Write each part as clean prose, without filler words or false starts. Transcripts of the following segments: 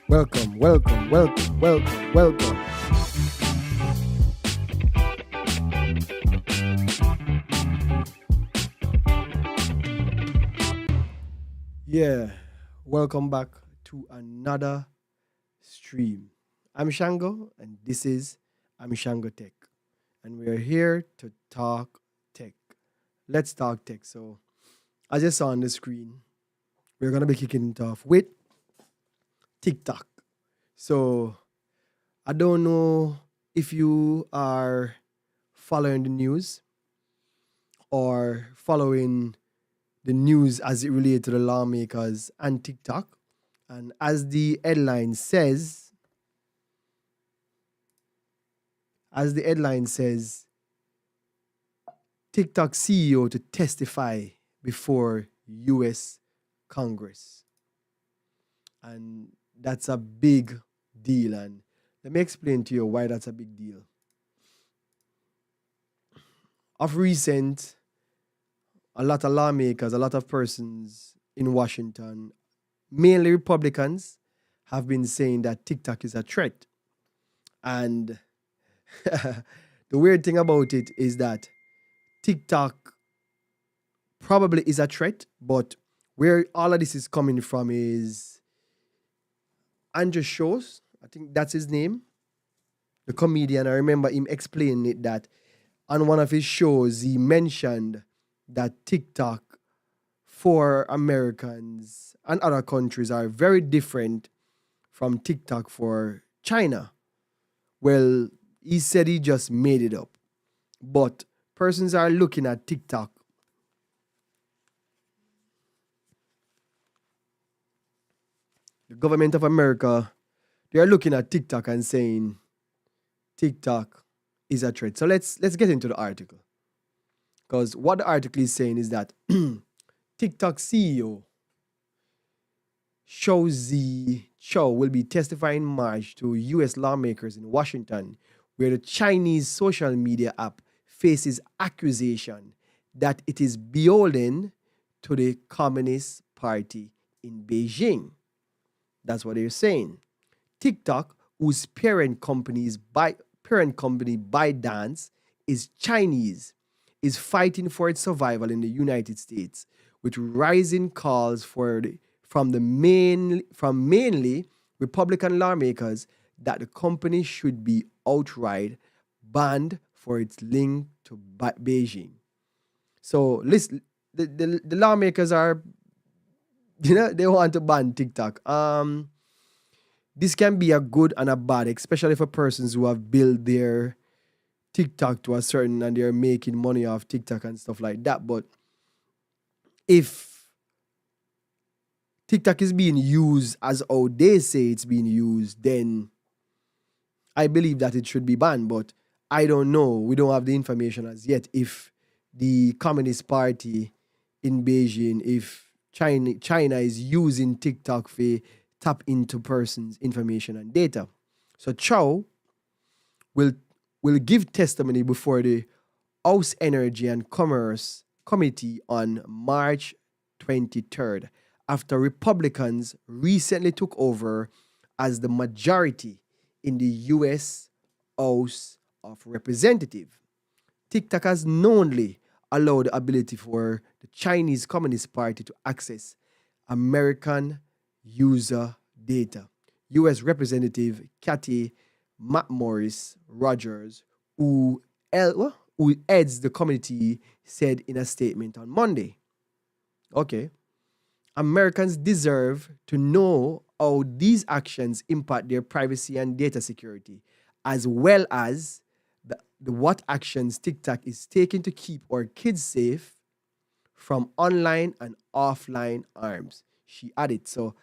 Welcome, welcome, welcome, welcome, welcome. Yeah, welcome back to another stream. I'm Shango, and this is I'm Shango Tech, and we are here to talk tech. Let's talk tech. So, as you saw on the screen, we're gonna be kicking it off with TikTok. So, I don't know if you are following the news or following the news as it relates to the lawmakers and TikTok. And as the headline says, TikTok CEO to testify before US Congress. And that's a big deal. And let me explain to you why that's a big deal. Of recent, a lot of lawmakers, a lot of persons in Washington, mainly Republicans, have been saying that TikTok is a threat. And the weird thing about it is that TikTok probably is a threat, but where all of this is coming from is Andrew Schultz, I think that's his name, the comedian. I remember him explaining it that on one of his shows, he mentioned that TikTok for Americans and other countries are very different from TikTok for China. Well, he said he just made it up. But persons are looking at TikTok. The government of America, they are looking at TikTok and saying TikTok is a threat. So let's get into the article. Because what the article is saying is that TikTok CEO Chow will be testifying in March to US lawmakers in Washington, where the Chinese social media app faces accusation that it is beholden to the Communist Party in Beijing. That's what they're saying. TikTok, whose parent company ByteDance is Chinese, is fighting for its survival in the United States, with rising calls from mainly Republican lawmakers that the company should be outright banned for its link to Beijing. So listen, the lawmakers are, they want to ban TikTok. This can be a good and a bad, especially for persons who have built their TikTok to a certain and they're making money off TikTok and stuff like that. But if TikTok is being used as how they say it's being used, then I believe that it should be banned. But I don't know. We don't have the information as yet if the Communist Party in Beijing, if China is using TikTok for tap into persons' information and data. So Chow will give testimony before the House Energy and Commerce Committee on March 23rd, after Republicans recently took over as the majority in the U.S. House of Representatives. TikTok has knowingly allowed the ability for the Chinese Communist Party to access American user data. U.S. Representative Kathy McMorris Rogers, who heads the committee, said in a statement on Monday. Okay. Americans deserve to know how these actions impact their privacy and data security, as well as what actions TikTok is taking to keep our kids safe from online and offline harms, she added. So,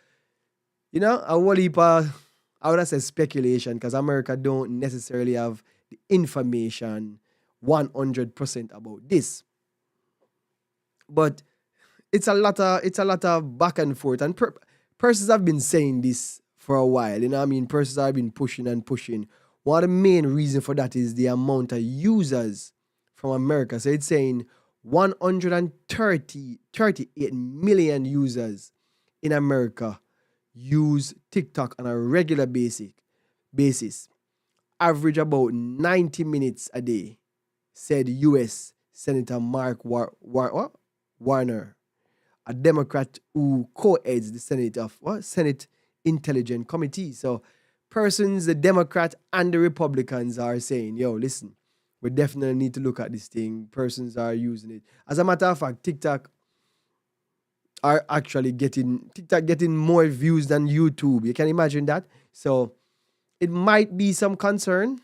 a whole heap of, I would say speculation, because America don't necessarily have the information 100% about this. But it's a lot of back and forth, and persons have been saying this for a while. Persons have been pushing and pushing. One of the main reasons for that is the amount of users from America. So it's saying 138 million users in America use TikTok on a regular basis, average about 90 minutes a day, said U.S. Senator Mark Warner, a Democrat who co-heads the Senate Intelligence Committee. So persons, the Democrat and the Republicans are saying, yo, listen, we definitely need to look at this thing. Persons are using it. As a matter of fact, TikTok are actually getting more views than YouTube. You can imagine that. So it might be some concern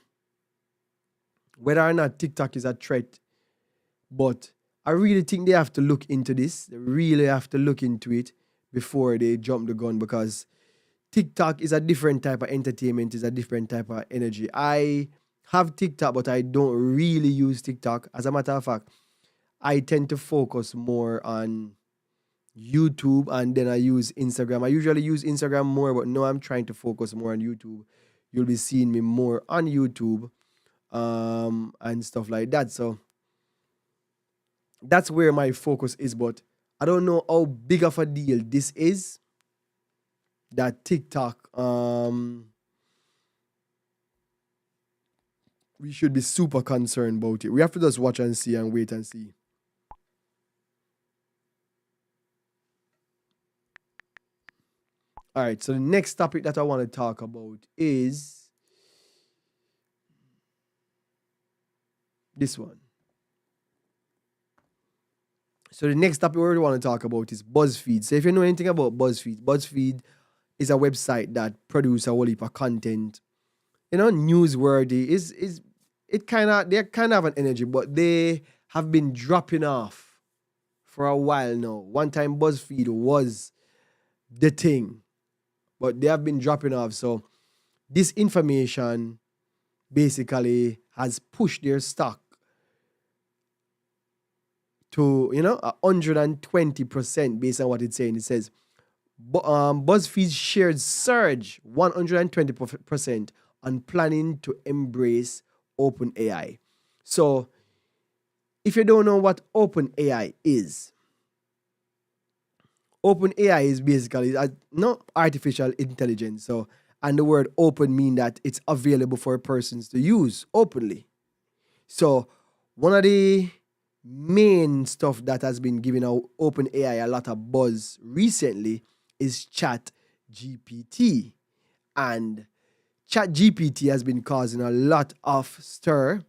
whether or not TikTok is a threat, but I really think they have to look into this. They really have to look into it before they jump the gun, because TikTok is a different type of entertainment, is a different type of energy. I have TikTok, but I don't really use TikTok. As a matter of fact, I tend to focus more on YouTube, and then I use Instagram. I usually use Instagram more, but no, I'm trying to focus more on YouTube. You'll be seeing me more on YouTube and stuff like that. So that's where my focus is, but I don't know how big of a deal this is that TikTok we should be super concerned about it. We have to just watch and see and wait and see. All right, so the next topic that I want to talk about is this one. So the next topic we want to talk about is BuzzFeed. So if you know anything about BuzzFeed is a website that produces a whole heap of content, newsworthy. They're kind of an energy, but they have been dropping off for a while now. One time BuzzFeed was the thing, but they have been dropping off. So this information basically has pushed their stock to 120% based on what it's saying. It says BuzzFeed's shares surge 120% on planning to embrace OpenAI. So if you don't know what OpenAI is basically not artificial intelligence. So, and the word open mean that it's available for persons to use openly. So one of the main stuff that has been giving out OpenAI a lot of buzz recently is ChatGPT. And ChatGPT has been causing a lot of stir.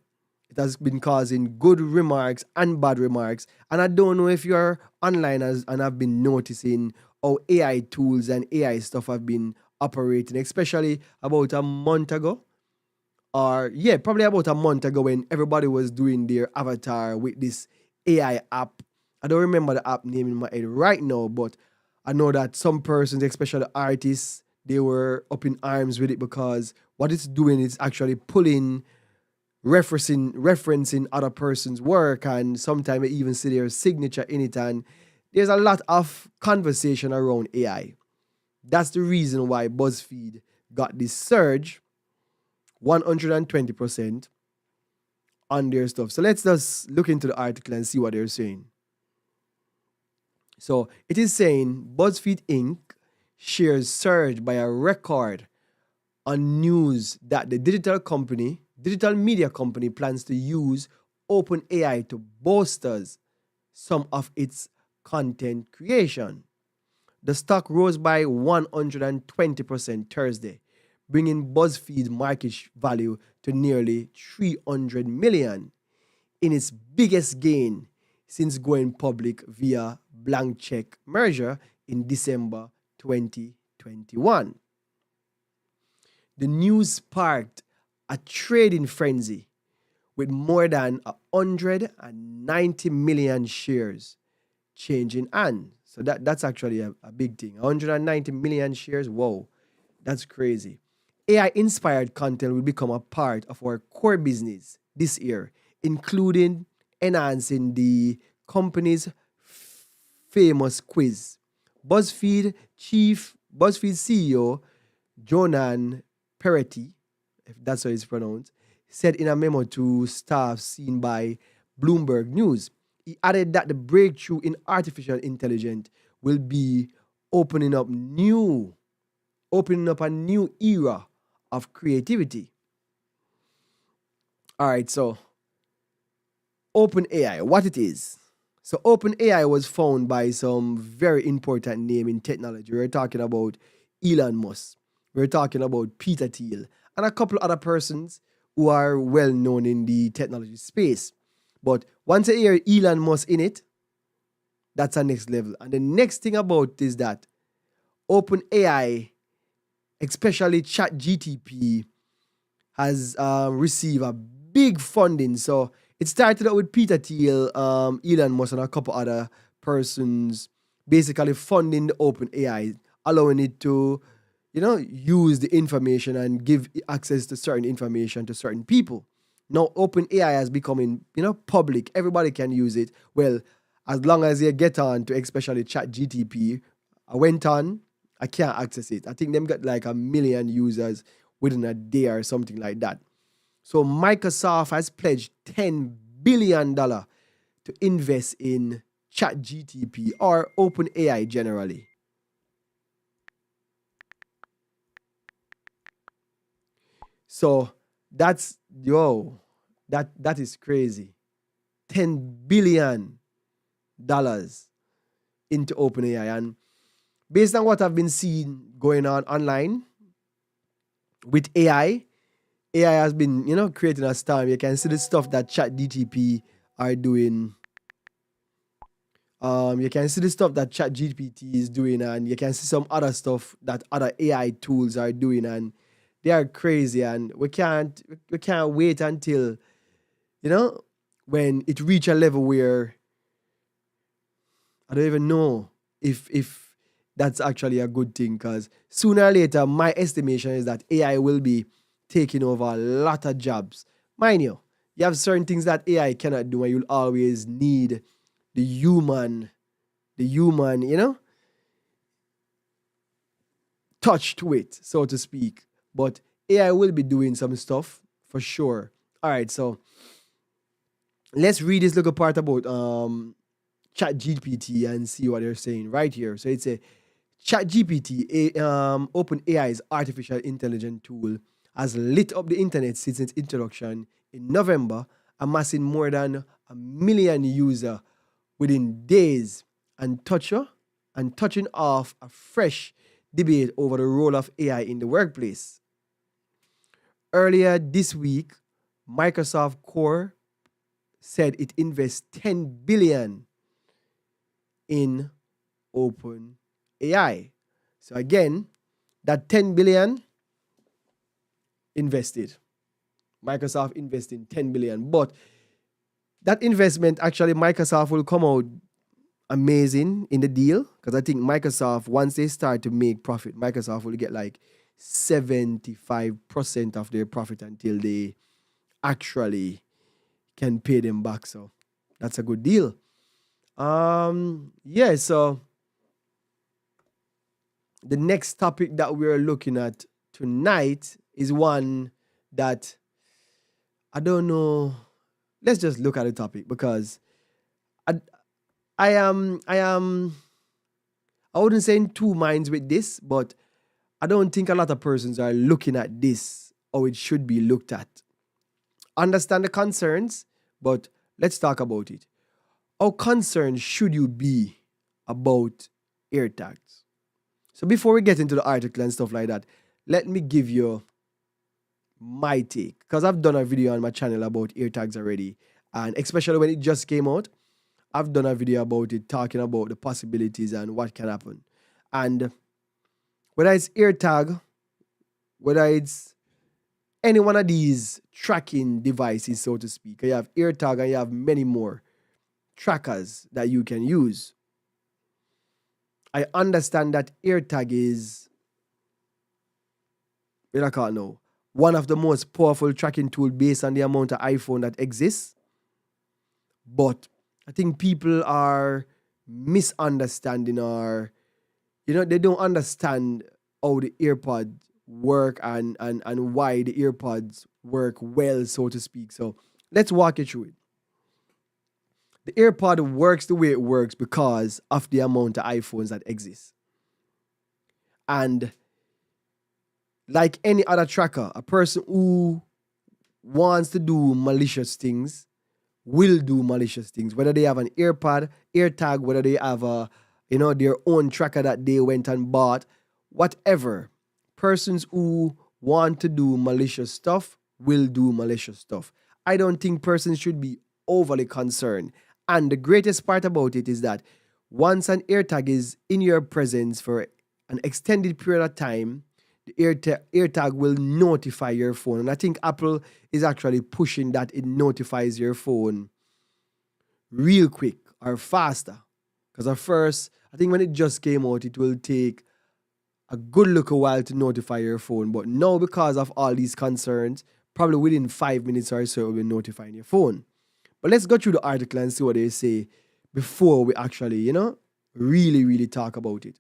It has been causing good remarks and bad remarks. And I don't know if you're online and have been noticing how AI tools and AI stuff have been operating, especially about a month ago. Probably about a month ago, when everybody was doing their avatar with this AI app. I don't remember the app name in my head right now, but I know that some persons, especially artists, they were up in arms with it, because what it's doing is actually referencing other person's work, and sometimes they even see their signature in it, and there's a lot of conversation around AI. That's the reason why BuzzFeed got this surge 120% on their stuff. So let's just look into the article and see what they're saying. So it is saying BuzzFeed Inc. shares surged by a record on news that the digital media company plans to use OpenAI to bolster some of its content creation. The stock rose by 120% Thursday, bringing BuzzFeed's market value to nearly $300 million, in its biggest gain since going public via blank check merger in December 2021. The news sparked a trading frenzy, with more than 190 million shares changing hands. So that's actually a big thing. 190 million shares, whoa, that's crazy. AI-inspired content will become a part of our core business this year, including enhancing the company's famous quiz. BuzzFeed CEO Jonan Peretti, if that's how it's pronounced, said in a memo to staff seen by Bloomberg News. He added that the breakthrough in artificial intelligence will be opening up new opening up a new era of creativity. All right, so OpenAI, what it is. So OpenAI was found by some very important name in technology. We're talking about Elon Musk. We're talking about Peter Thiel and a couple other persons who are well known in the technology space. But once you hear Elon Musk in it, that's a next level. And the next thing about is that OpenAI, especially ChatGTP, has received a big funding. So it started out with Peter Thiel, Elon Musk, and a couple other persons basically funding the OpenAI, allowing it to, use the information and give access to certain information to certain people. Now, OpenAI has becoming, public. Everybody can use it. Well, as long as you get on to especially ChatGTP, I went on, I can't access it. I think them got like 1 million users within a day or something like that. So Microsoft has pledged $10 billion to invest in ChatGTP or OpenAI generally. So that's that is crazy. $10 billion into OpenAI. And based on what I've been seeing going on online with AI has been, creating a storm. You can see the stuff that ChatGTP are doing. You can see the stuff that ChatGPT is doing, and you can see some other stuff that other AI tools are doing, and they are crazy. And we can't wait until, when it reach a level where I don't even know if that's actually a good thing, because sooner or later, my estimation is that AI will be taking over a lot of jobs. Mind you, you have certain things that AI cannot do, and you'll always need the human, touch to it, so to speak. But AI will be doing some stuff for sure. All right, so let's read this little part about ChatGPT and see what they're saying right here. So it's a ChatGPT, OpenAI's artificial intelligence tool, has lit up the internet since its introduction in November, amassing more than 1 million users within days and touching off a fresh debate over the role of AI in the workplace. Earlier this week, Microsoft Core said it invests $10 billion in OpenAI. So again, that $10 billion invested. Microsoft investing $10 billion. But that investment, actually, Microsoft will come out amazing in the deal, because I think Microsoft, once they start to make profit, Microsoft will get like 75% of their profit until they actually can pay them back. So that's a good deal. Yeah, so the next topic that we're looking at tonight is one that I don't know. Let's just look at the topic, because I wouldn't say in two minds with this, but I don't think a lot of persons are looking at this how it should be looked at. Understand the concerns, but let's talk about it. How concerned should you be about AirTags? So before we get into the article and stuff like that, let me give you my take, because I've done a video on my channel about AirTags already, and especially when it just came out, I've done a video about it, talking about the possibilities and what can happen. And whether it's AirTag, whether it's any one of these tracking devices, so to speak, you have AirTag and you have many more trackers that you can use. I understand that AirTag is, I can't know, one of the most powerful tracking tool based on the amount of iPhone that exists. But I think people are misunderstanding, or, they don't understand how the AirPods work and why the AirPods work well, so to speak. So let's walk you through it. The AirPod works the way it works because of the amount of iPhones that exist. And like any other tracker, a person who wants to do malicious things will do malicious things. Whether they have an earpod, ear tag, whether they have a, their own tracker that they went and bought, whatever. Persons who want to do malicious stuff will do malicious stuff. I don't think persons should be overly concerned. And the greatest part about it is that once an AirTag is in your presence for an extended period of time, the AirTag will notify your phone. And I think Apple is actually pushing that it notifies your phone real quick or faster. Because at first, I think when it just came out, it will take a good look a while to notify your phone. But now, because of all these concerns, probably within 5 minutes or so, it will be notifying your phone. But let's go through the article and see what they say before we actually, really, really talk about it.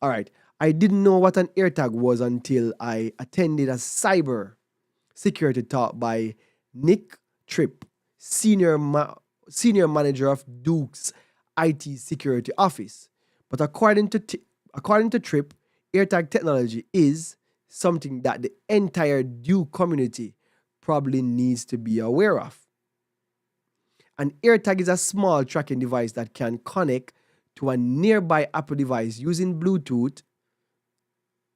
All right. I didn't know what an AirTag was until I attended a cyber security talk by Nick Tripp, senior manager of Duke's IT security office. But according to Tripp, AirTag technology is something that the entire Duke community probably needs to be aware of. An AirTag is a small tracking device that can connect to a nearby Apple device using Bluetooth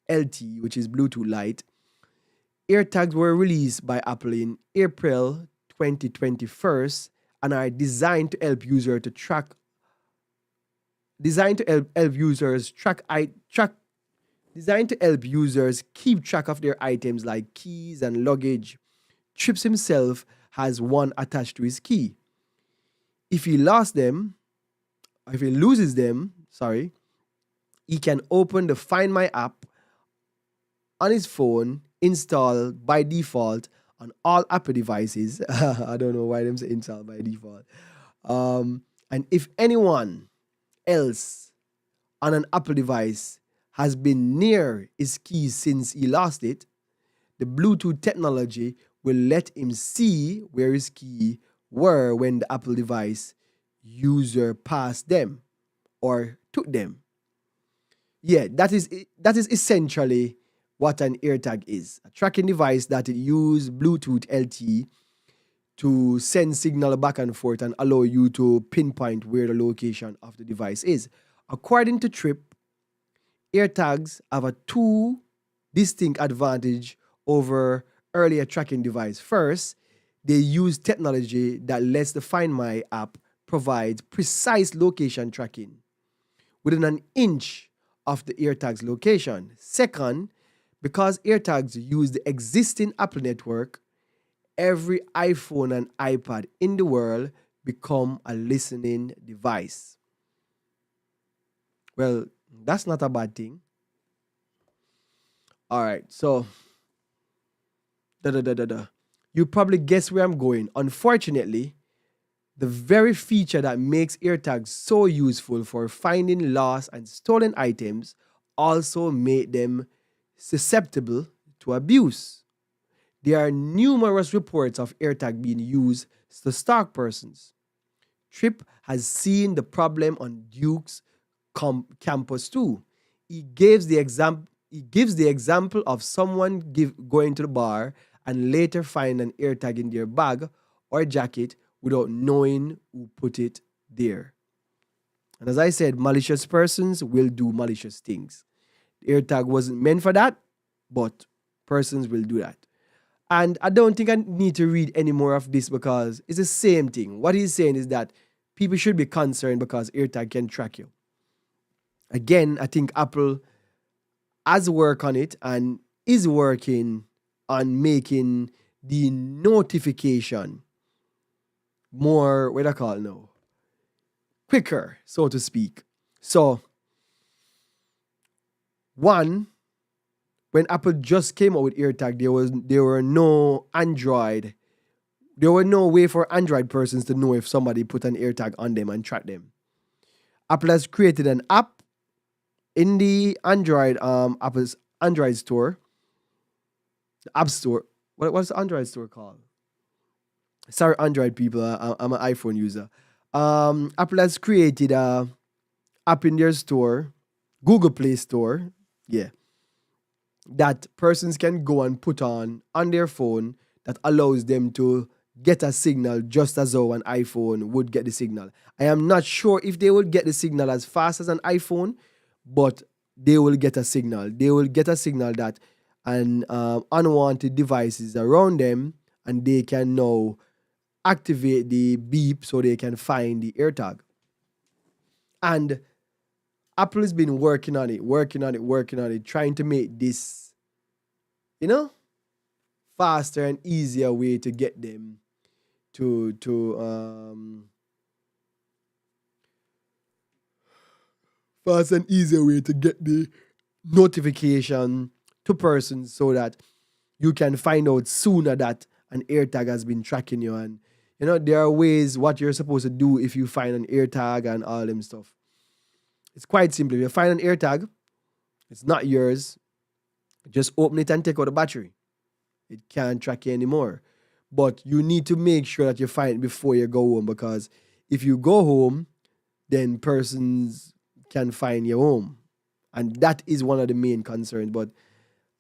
LTE, which is Bluetooth Lite. AirTags were released by Apple in April 2021 and are designed to help users keep track of their items like keys and luggage. Trips himself has one attached to his key. If he loses them, he can open the Find My app on his phone, installed by default on all Apple devices. I don't know why them say installed by default. And if anyone else on an Apple device has been near his keys since he lost it, the Bluetooth technology will let him see where his key were when the Apple device user passed them or took them. Yeah, that is essentially what an AirTag is. A tracking device that it uses Bluetooth LTE to send signal back and forth and allow you to pinpoint where the location of the device is. According to Tripp, AirTags have a two distinct advantage over earlier tracking device. First, they use technology that lets the Find My app provide precise location tracking within an inch of the AirTag's location. Second, because AirTags use the existing Apple network, every iPhone and iPad in the world become a listening device. Well, that's not a bad thing. All right, so you probably guess where I'm going. Unfortunately, the very feature that makes AirTags so useful for finding lost and stolen items also made them susceptible to abuse. There are numerous reports of AirTag being used to stalk persons. Tripp has seen the problem on Duke's campus too. He gives the example of someone going to the bar and later find an AirTag in their bag or jacket without knowing who put it there. And as I said, malicious persons will do malicious things. The AirTag wasn't meant for that, but persons will do that. And I don't think I need to read any more of this because it's the same thing. What he's saying is that people should be concerned because AirTag can track you. Again, I think Apple has worked on it and is working on making the notification more, what I call now, quicker, so to speak. So, one, when Apple just came out with AirTag, there were no Android. There were no way for Android persons to know if somebody put an AirTag on them and track them. Apple has created an app in the Apple's Android store, the App Store. What's the Android store called? Sorry, Android people. I'm an iPhone user. Apple has created a app in their store, Google Play Store. Yeah. that persons can go and put on their phone that allows them to get a signal just as though an iPhone would get the signal. I am not sure if they will get the signal as fast as an iPhone, but they will get a signal. They will get a signal that an unwanted device is around them, and they can now activate the beep so they can find the AirTag. And Apple has been working on it, trying to make this, you know, faster and easier way to get them to fast and easier way to get the notification to persons so that you can find out sooner that an AirTag has been tracking you. And there are ways what you're supposed to do if you find an AirTag and all them stuff. It's quite simple. If you find an AirTag, it's not yours. Just open it and take out the battery. It can't track you anymore. But you need to make sure that you find it before you go home, because if you go home, then persons can find your home. And that is one of the main concerns. But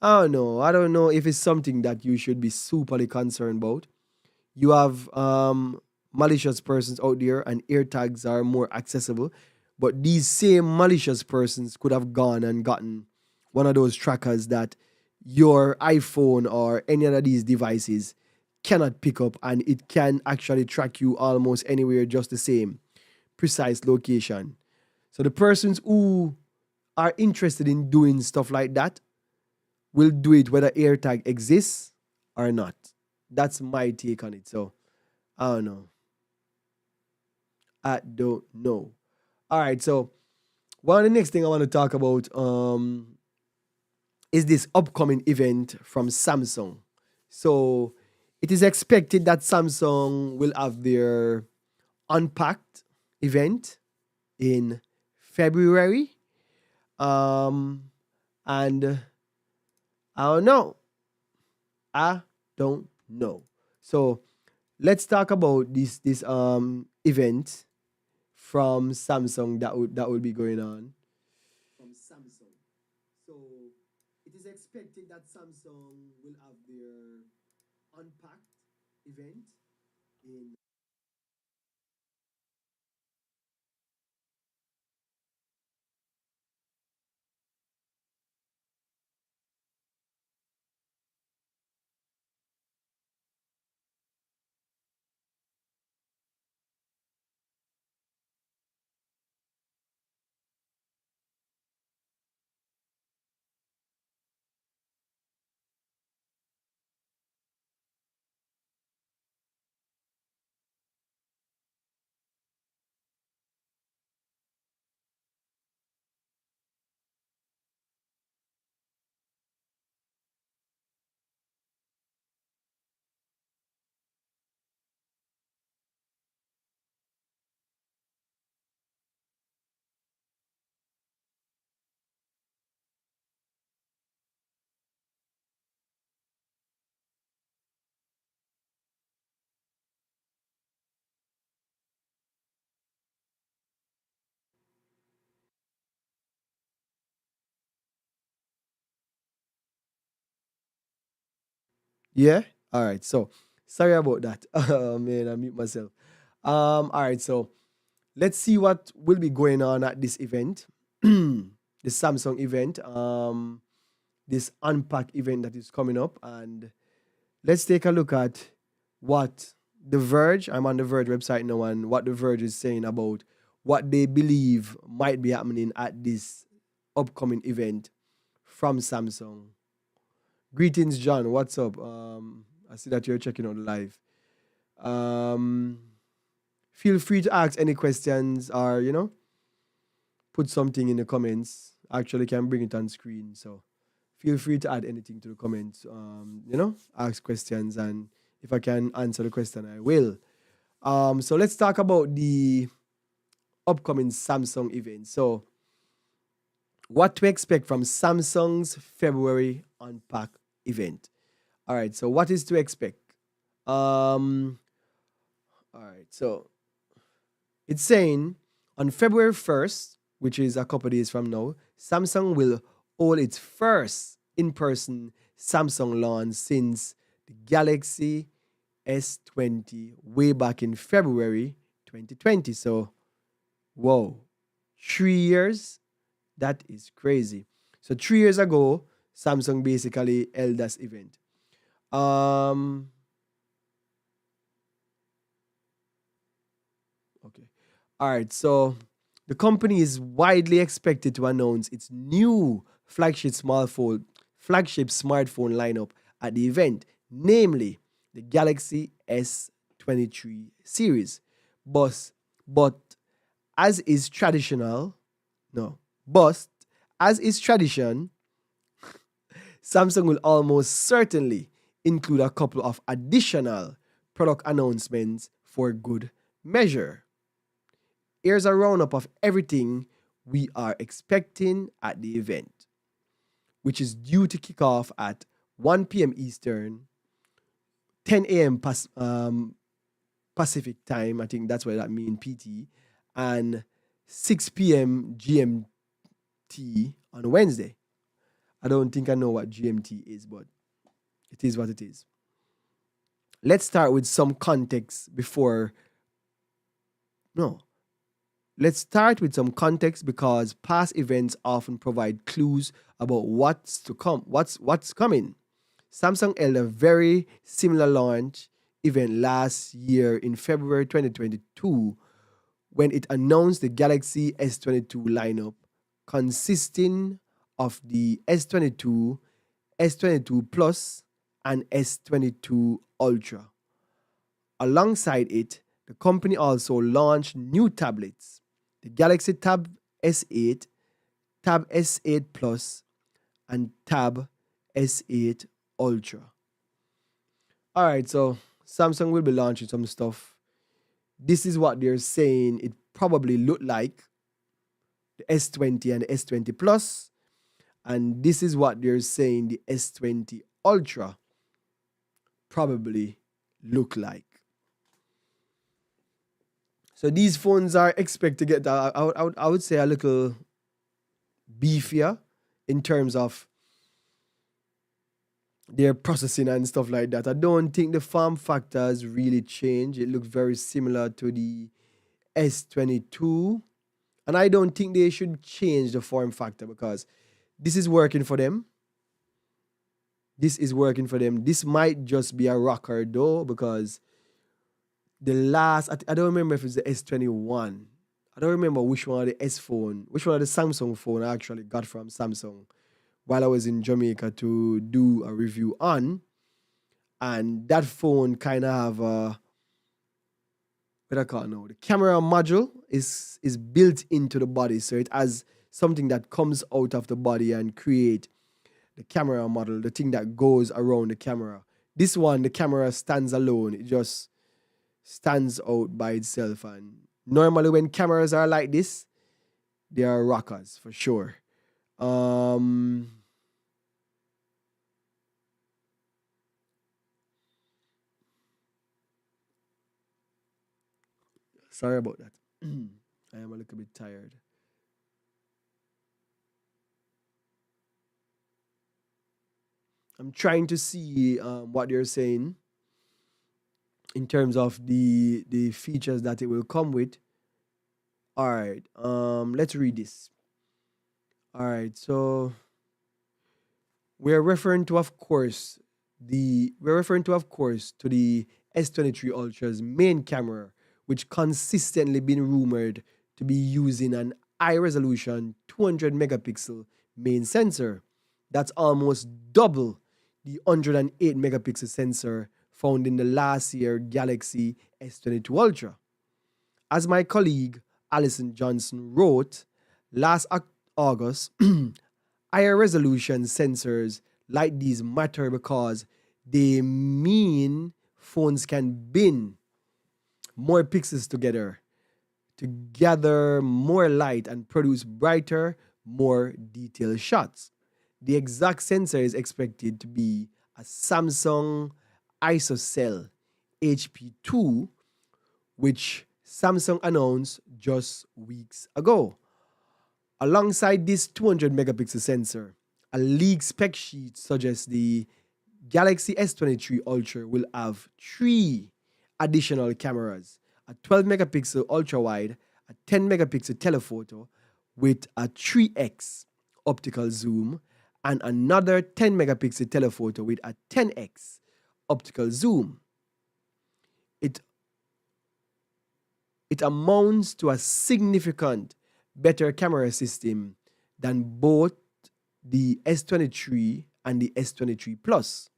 I don't know. I don't know if it's something that you should be superly concerned about. You have malicious persons out there, and AirTags are more accessible. But these same malicious persons could have gone and gotten one of those trackers that your iPhone or any of these devices cannot pick up, and it can actually track you almost anywhere, just the same precise location. So the persons who are interested in doing stuff like that will do it whether AirTag exists or not. That's my take on it. So I don't know. I don't know. All right. So one of the next thing I want to talk about is this upcoming event from Samsung. So it is expected that Samsung will have their Unpacked event in February. And I don't know. I don't know. So let's talk about this event from Samsung that will be going on. From Samsung. So it is expected that Samsung will have their Unpacked event in. Yeah. All right. So sorry about that. Oh man, I mute myself. All right. So let's see what will be going on at this event, the Samsung event. This Unpack event that is coming up, and let's take a look at what the Verge. I'm on the Verge website now, and what the Verge is saying about what they believe might be happening at this upcoming event from Samsung. Greetings, John. What's up? I see that you're checking out live. Um, Feel free to ask any questions, or put something in the comments. Actually, can bring it on screen. So feel free to add anything to the comments. Ask questions, and if I can answer the question, I will. So let's talk about the upcoming Samsung event. So what to expect from Samsung's February Unpack event. All right. So what is to expect? Um, all right. So it's saying on February 1st, which is a couple days from now, Samsung will hold its first in-person Samsung launch since the Galaxy S20 way back in February 2020. So, whoa, 3 years? That is crazy. So 3 years ago, Samsung basically held this event. Um, okay. All right. So the company is widely expected to announce its new flagship smartphone lineup at the event, namely the Galaxy S23 series. But, but as is traditional, no, but as is tradition, Samsung will almost certainly include a couple of additional product announcements for good measure. Here's a roundup of everything we are expecting at the event, which is due to kick off at 1 p.m. Eastern, 10 a.m. Pacific time. I think that's what that means, PT, and 6 p.m. GMT on Wednesday. I don't think I know what GMT is, but it is what it is. Let's start with some context before. No. Let's start with some context because past events often provide clues about what's to come, what's coming. Samsung held a very similar launch event last year in February 2022 when it announced the Galaxy S22 lineup consisting of the S22, S22 Plus, and S22 Ultra. Alongside it, the company also launched new tablets, the Galaxy Tab S8, Tab S8 Plus, and Tab S8 Ultra. All right, so Samsung will be launching some stuff. This is what they're saying it probably looked like, the S20 and the S20 Plus, and this is what they're saying the S20 Ultra probably look like. So these phones are expected to get, I would say, a little beefier in terms of their processing and stuff like that. I don't think the form factors really change. It looks very similar to the S22. And I don't think they should change the form factor because this is working for them. This is working for them. This might just be a rocker though because the last, I don't remember if it's the S21. I don't remember which one of the S phone, which one of the Samsung phone I actually got from Samsung while I was in Jamaica to do a review on. And that phone kind of have a, what I call it now, the camera module is built into the body. So it has something that comes out of the body and create the camera model, the thing that goes around the camera. This one, the camera stands alone. It just stands out by itself. And normally when cameras are like this, they are rockers for sure. Sorry about that. I am a little bit tired. I'm trying to see what they're saying in terms of the features that it will come with. All right. Let's read this. All right. So we're referring to, of course, to the S23 Ultra's main camera, which consistently been rumored to be using an high resolution 200 megapixel main sensor. That's almost double the 108 megapixel sensor found in the last year Galaxy S22 Ultra. As my colleague Alison Johnson wrote last August, higher resolution sensors like these matter because they mean phones can bin more pixels together to gather more light and produce brighter, more detailed shots. The exact sensor is expected to be a Samsung ISOCELL HP2, which Samsung announced just weeks ago. Alongside this 200 megapixel sensor, a leaked spec sheet suggests the Galaxy S23 Ultra will have three additional cameras: a 12 megapixel ultra wide, a 10 megapixel telephoto with a 3x optical zoom, and another 10 megapixel telephoto with a 10x optical zoom. It, it amounts to a significant better camera system than both the S23 and the S23 Plus,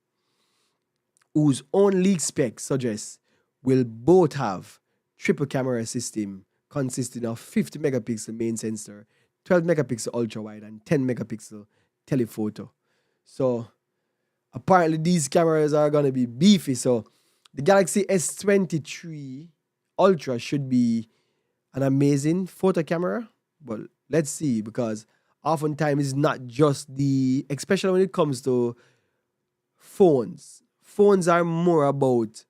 whose own leak spec suggests will both have triple camera system consisting of 50 megapixel main sensor, 12 megapixel ultra wide, and 10 megapixel telephoto. So apparently these cameras are gonna be beefy. So the Galaxy S23 Ultra should be an amazing photo camera, but let's see, because oftentimes it's not just the, especially when it comes to phones. Phones are more about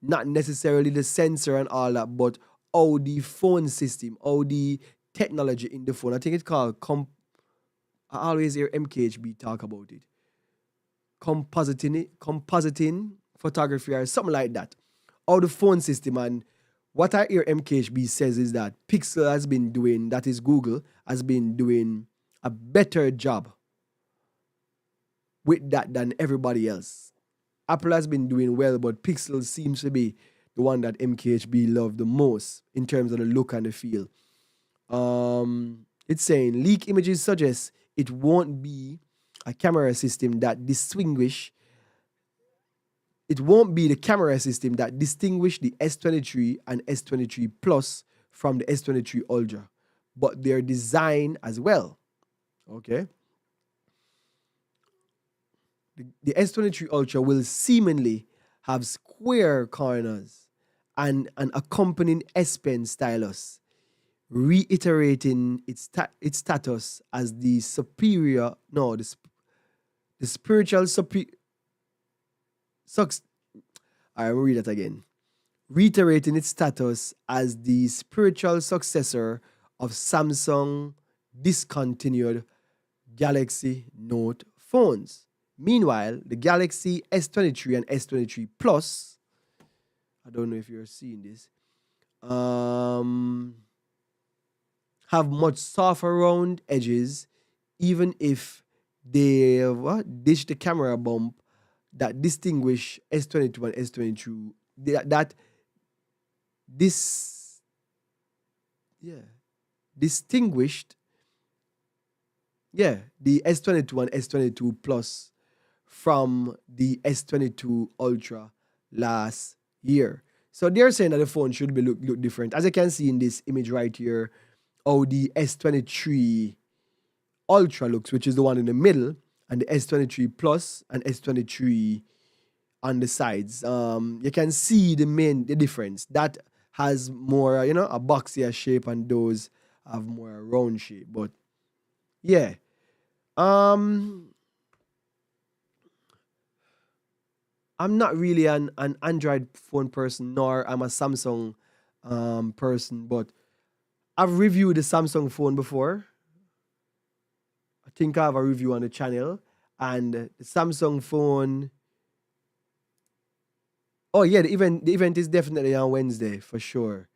not necessarily the sensor and all that, but how the phone system, how the technology in the phone. I think it's called I always hear MKHB talk about it. Compositing photography or something like that. How the phone system, and what I hear MKHB says is that Pixel has been doing, that is Google, has been doing a better job with that than everybody else. Apple has been doing well, but Pixel seems to be the one that MKHB loved the most in terms of the look and the feel. It's saying leak images suggest it won't be a camera system that it won't be the camera system that distinguish the S23 and S23 Plus from the S23 Ultra, but their design as well. Okay. The S23 Ultra will seemingly have square corners and an accompanying S Pen stylus, reiterating its status as the spiritual superior. I will read that again. Reiterating its status as the spiritual successor of Samsung discontinued Galaxy Note phones. Meanwhile, the Galaxy S23 and S23 Plus, I don't know if you're seeing this, have much softer round edges, even if they ditch the camera bump that distinguish S22 and S22. Distinguished, the S22 and S22 Plus from the S22 Ultra last year. So they're saying that the phone should be look different. As you can see in this image right here, how the S23 Ultra looks, which is the one in the middle, and the S23 Plus and S23 on the sides. You can see the difference. That has more, a boxier shape, and those have more round shape. But yeah. I'm not really an Android phone person, nor I'm a Samsung person, but I've reviewed the Samsung phone before. I think I have a review on the channel. And the Samsung phone. Oh yeah, the event is definitely on Wednesday for sure.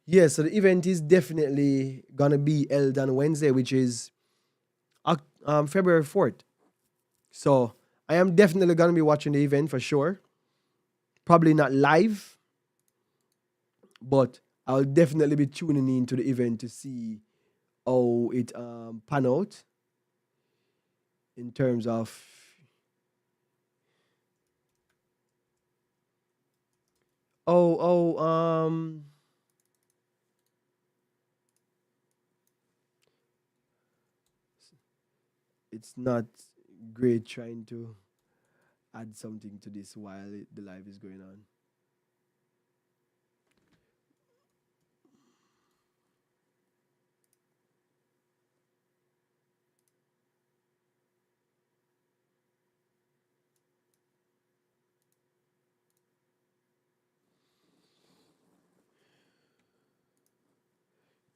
Yeah, so the event is definitely gonna be held on Wednesday, which is February 4th. So I am definitely gonna be watching the event for sure. Probably not live, but I'll definitely be tuning in to the event to see how it pan out in terms of Oh, it's not great trying to add something to this while the live is going on.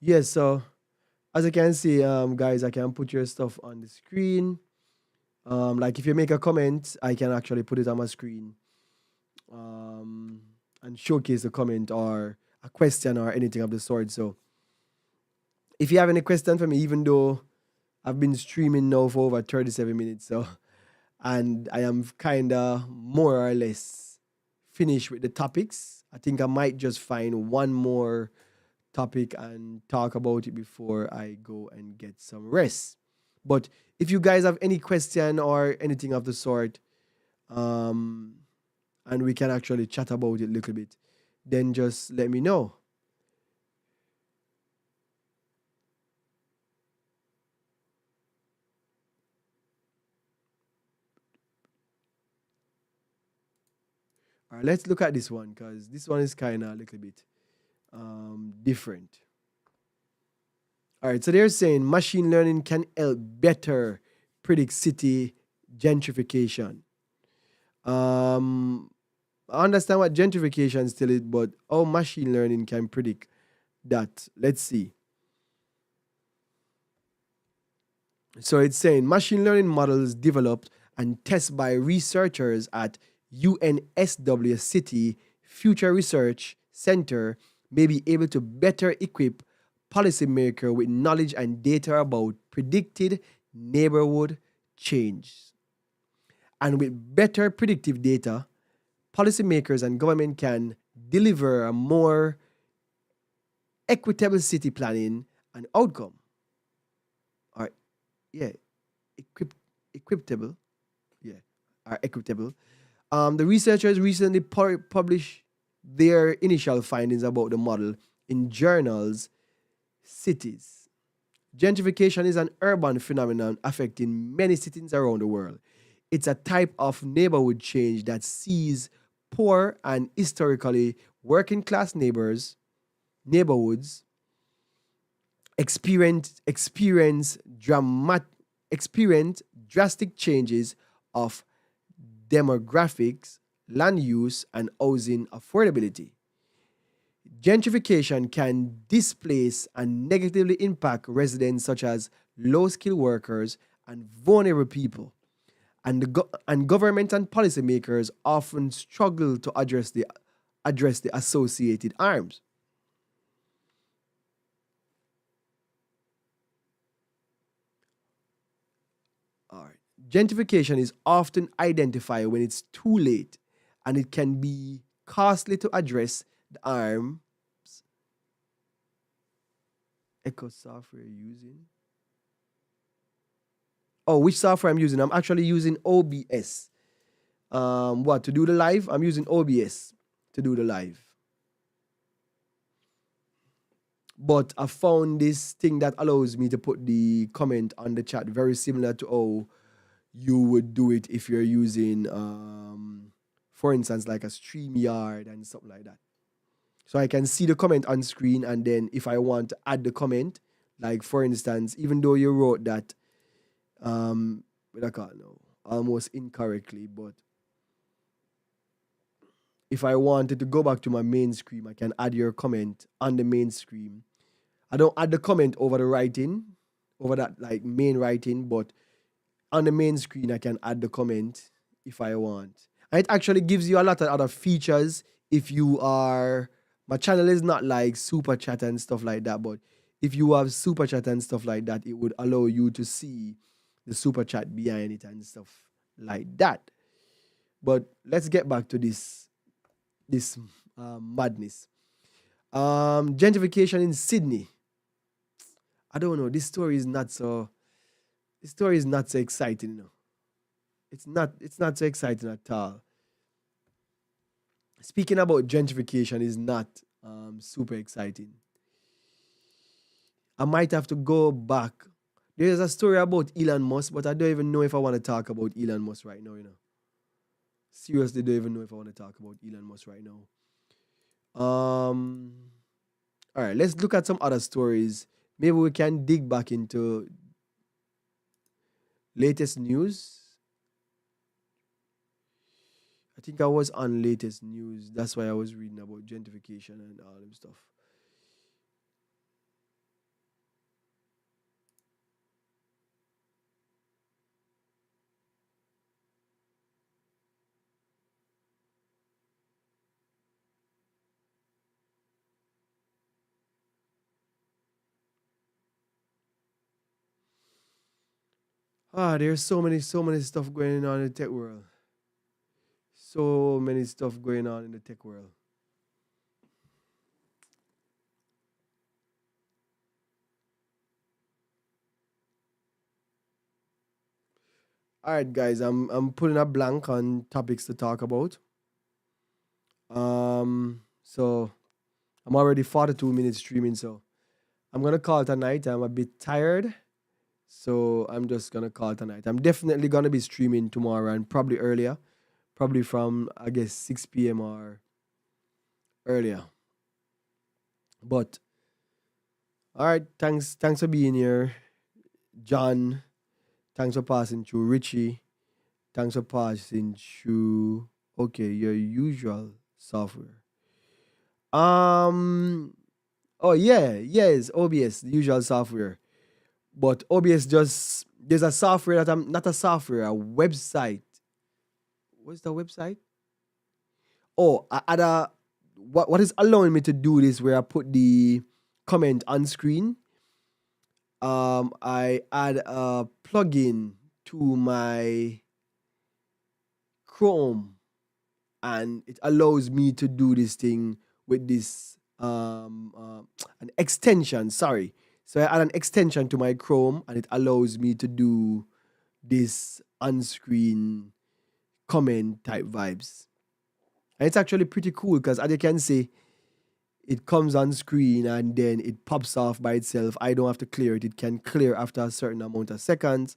Yes, so as you can see, guys, I can put your stuff on the screen. Like if you make a comment, I can actually put it on my screen, um, and showcase a comment or a question or anything of the sort. So if you have any question for me, even though I've been streaming now for over 37 minutes, so and I am kind of more or less finished with the topics. I think I might just find one more topic and talk about it before I go and get some rest. But if you guys have any question or anything of the sort, um, and we can actually chat about it a little bit, then just let me know. All right, let's look at this one because this one is kind of a little bit different. All right, so they're saying machine learning can help better predict city gentrification. Um, I understand what gentrification still is, but how machine learning can predict that? Let's see. So it's saying machine learning models developed and tested by researchers at UNSW City Future Research Center may be able to better equip policymakers with knowledge and data about predicted neighborhood change. And with better predictive data, policymakers and government can deliver a more equitable city planning and outcome. Or yeah, equip, equitable, yeah, are equitable. The researchers recently published their initial findings about the model in journals Cities. Gentrification is an urban phenomenon affecting many cities around the world. It's a type of neighborhood change that sees poor and historically working class neighborhoods experience experience drastic changes of demographics, land use, and housing affordability. Gentrification can displace and negatively impact residents such as low-skilled workers and vulnerable people. And government and policymakers often struggle to address the associated harms. All right. Gentrification is often identified when it's too late, and it can be costly to address the harm. Echo software using. Oh, which software I'm using? I'm actually using OBS. What to do the live? I'm using OBS to do the live. But I found this thing that allows me to put the comment on the chat very similar to how you would do it if you're using, for instance, like a StreamYard and something like that. So I can see the comment on screen, and then if I want to add the comment, like for instance, even though you wrote that, but I can't know, almost incorrectly, but if I wanted to go back to my main screen, I can add your comment on the main screen. I don't add the comment over the writing, over that like main writing, but on the main screen, I can add the comment if I want. And it actually gives you a lot of other features if you are. My channel is not like super chat and stuff like that, but if you have super chat and stuff like that, it would allow you to see the super chat behind it and stuff like that. But let's get back to this madness. Gentrification in Sydney. I don't know. This story is not so. This story is not so exciting, you know. It's not so exciting at all. speaking about gentrification is not super exciting. I might have to go back. There's a story about Elon Musk, but I don't even know if I want to talk about Elon Musk right now, you know. Seriously, don't even know if I want to talk about Elon Musk right now. Um, all right, let's look at some other stories. Maybe we can dig back into latest news. I think I was on latest news. That's why I was reading about gentrification and all them stuff. There's so many stuff going on in the tech world. So many stuff going on in the tech world. All right, guys, I'm putting a blank on topics to talk about. So I'm already 42 minutes streaming, so I'm gonna call it a night. I'm a bit tired, so I'm just gonna call it a night. I'm definitely gonna be streaming tomorrow and probably earlier, probably from I guess 6 p.m. or earlier. But all right, thanks for being here, John. Thanks for passing through, Richie. Thanks for passing through. Okay, your usual software. Um. Oh yeah, yes, OBS, the usual software. But OBS just there's a software that I'm not a software, a website. What's the website? Oh, I add a what is allowing me to do this where I put the comment on screen. I add a plugin to my Chrome and it allows me to do this thing with this an extension. Sorry, so I add an extension to my Chrome, and it allows me to do this on-screen comment type vibes. And it's actually pretty cool because, as you can see, it comes on screen and then it pops off by itself. I don't have to clear it. It can clear after a certain amount of seconds,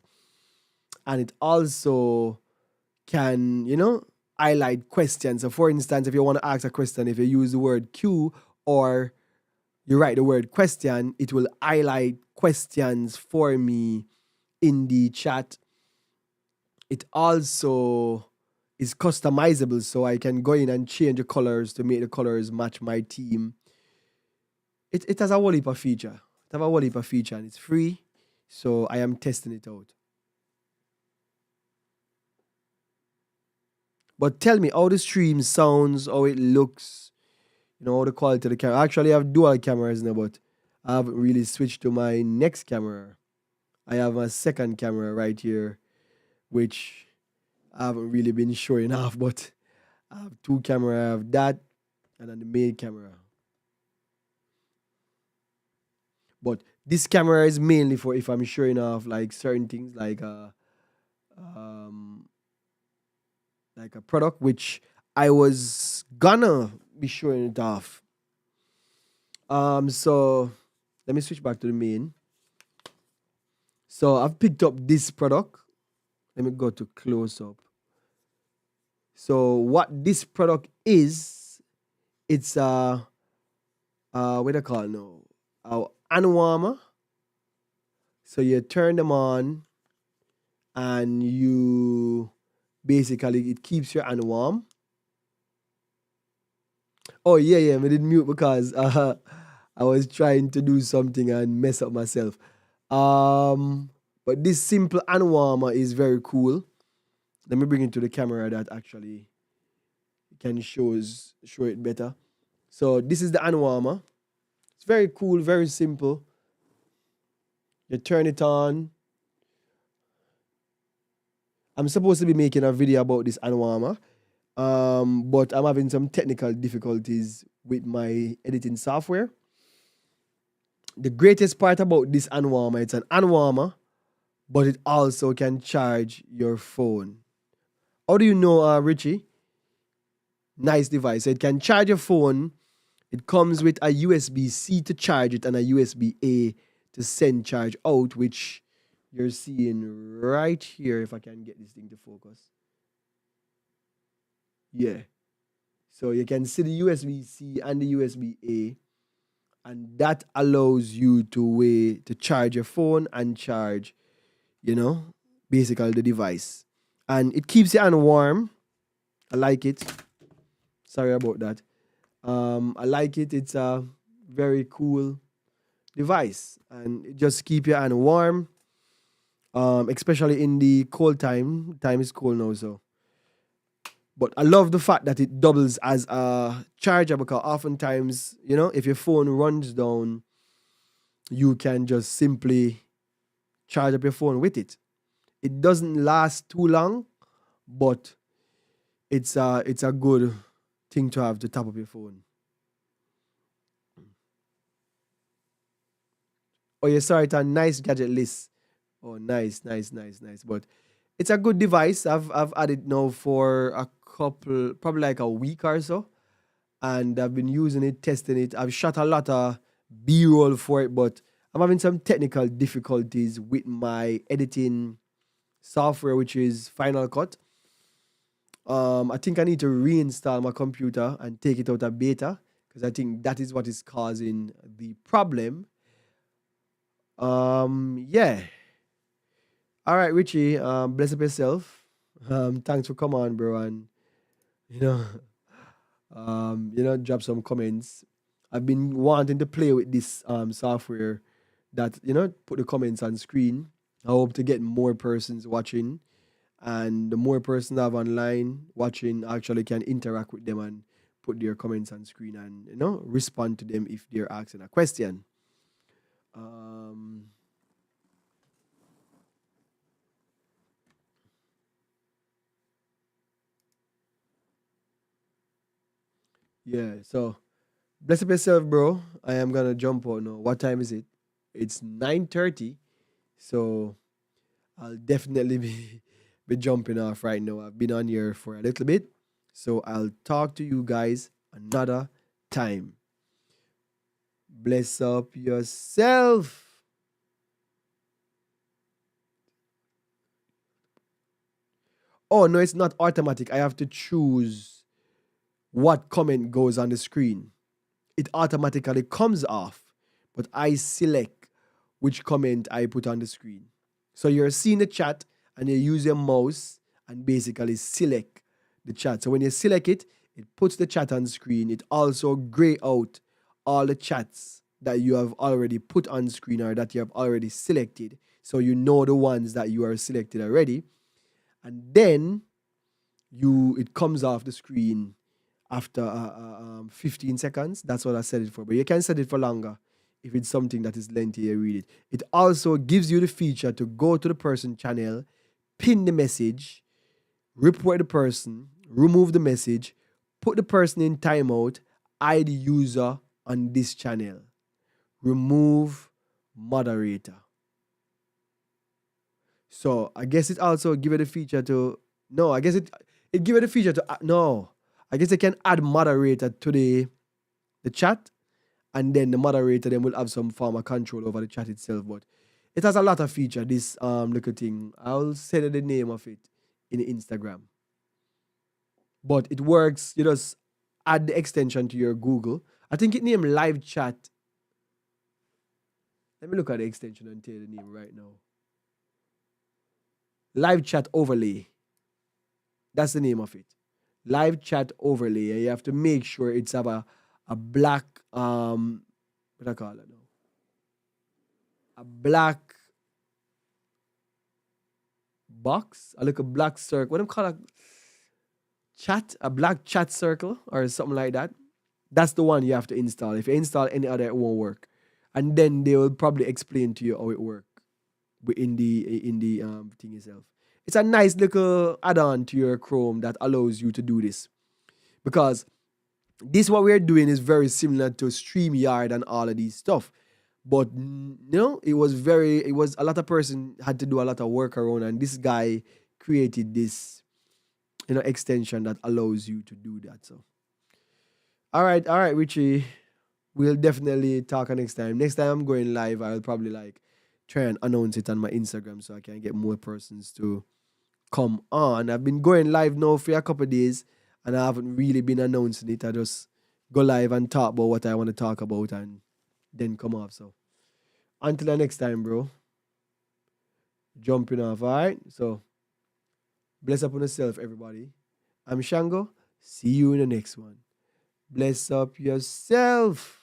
and it also can, highlight questions. So, for instance, if you want to ask a question, if you use the word Q or you write the word question, it will highlight questions for me in the chat. It also is customizable, so I can go in and change the colors to make the colors match my team. It has a whole heap of feature. It has a whole heap of feature and it's free, so I am testing it out. But tell me how the stream sounds, how it looks, how the quality of the camera. Actually, I have dual cameras now, but I haven't really switched to my next camera. I have a second camera right here, which I haven't really been showing off, but I have two cameras. I have that and then the main camera. But this camera is mainly for if I'm showing off like certain things um like a product which I was gonna be showing it off. So let me switch back to the main. So I've picked up this product. Let me go to close up. So what this product is, it's what do I call it now? Hand warmer. So you turn them on and you basically it keeps your hand warm. Oh yeah, I did mute because I was trying to do something and mess up myself. But this simple hand warmer is very cool. Let me bring it to the camera that actually can show it better. So this is the hand warmer. It's very cool, very simple. You turn it on. I'm supposed to be making a video about this hand warmer, but I'm having some technical difficulties with my editing software. The greatest part about this hand warmer, it's an hand warmer, but it also can charge your phone. How do you know, Richie? Nice device. So it can charge your phone. It comes with a USB-C to charge it and a USB-A to send charge out, which you're seeing right here. If I can get this thing to focus. Yeah. So you can see the USB-C and the USB-A, and that allows you to charge your phone and charge, you know, basically the device. And it keeps your hand warm. I like it. Sorry about that. I like it. It's a very cool device, and it just keep your hand warm. Especially in the cold time. Time is cold now, so. But I love the fact that it doubles as a charger, because oftentimes, if your phone runs down, you can just simply charge up your phone with it. It doesn't last too long, but it's a good thing to have to tap up your phone. Oh, you saw it on nice gadget list. Oh, nice, nice, nice, nice. But it's a good device. I've had it now for a couple, probably like a week or so, and I've been using it, testing it. I've shot a lot of B-roll for it, but I'm having some technical difficulties with my editing software, which is Final Cut. I think I need to reinstall my computer and take it out of beta, because I think that is what is causing the problem. Yeah. All right, Richie. Bless up yourself. Thanks for coming on, bro, and you know, drop some comments. I've been wanting to play with this software that put the comments on screen. I hope to get more persons watching, and the more persons I have online watching actually can interact with them and put their comments on screen and respond to them if they're asking a question. Yeah, so bless up yourself, bro. I am gonna jump out now. What time is it? It's 9:30, so I'll definitely be jumping off right now. I've been on here for a little bit, so I'll talk to you guys another time. Bless up yourself. Oh no, it's not automatic. I have to choose what comment goes on the screen. It automatically comes off, but I select which comment I put on the screen. So you're seeing the chat and you use your mouse and basically select the chat. So when you select it, it puts the chat on screen. It also gray out all the chats that you have already put on screen or that you have already selected. So you know the ones that you are selected already. And then it comes off the screen after 15 seconds. That's what I set it for. But you can set it for longer if it's something that is lengthy, you read it. It also gives you the feature to go to the person channel, pin the message, report the person, remove the message, put the person in timeout, hide the user on this channel, remove moderator. So I guess it also give it a feature to, no, I guess it give it a feature to, no, I guess they can add moderator to the chat, and then the moderator then will have some form of control over the chat itself. But it has a lot of feature, this little thing. I'll send you the name of it in Instagram. But it works. You just add the extension to your Google. I think it named live chat. Let me look at the extension and tell you the name right now. Live chat overlay. That's the name of it. Live chat overlay. You have to make sure it's have a black what I call it now? A black box. I look a black circle. What do I call it? Chat? A black chat circle or something like that. That's the one you have to install. If you install any other, it won't work. And then they will probably explain to you how it works in the thing itself. It's a nice little add-on to your Chrome that allows you to do this. Because this what we're doing is very similar to StreamYard and all of these stuff. But it was a lot of person had to do a lot of work around, and this guy created this extension that allows you to do that. So all right, Richie. We'll definitely talk next time. Next time I'm going live, I'll probably like try and announce it on my Instagram so I can get more persons to come on. I've been going live now for a couple of days and I haven't really been announcing it. I just go live and talk about what I want to talk about and then come off. So until the next time, bro. Jumping off, all right? So bless up on yourself, everybody. I'm Shango. See you in the next one. Bless up yourself.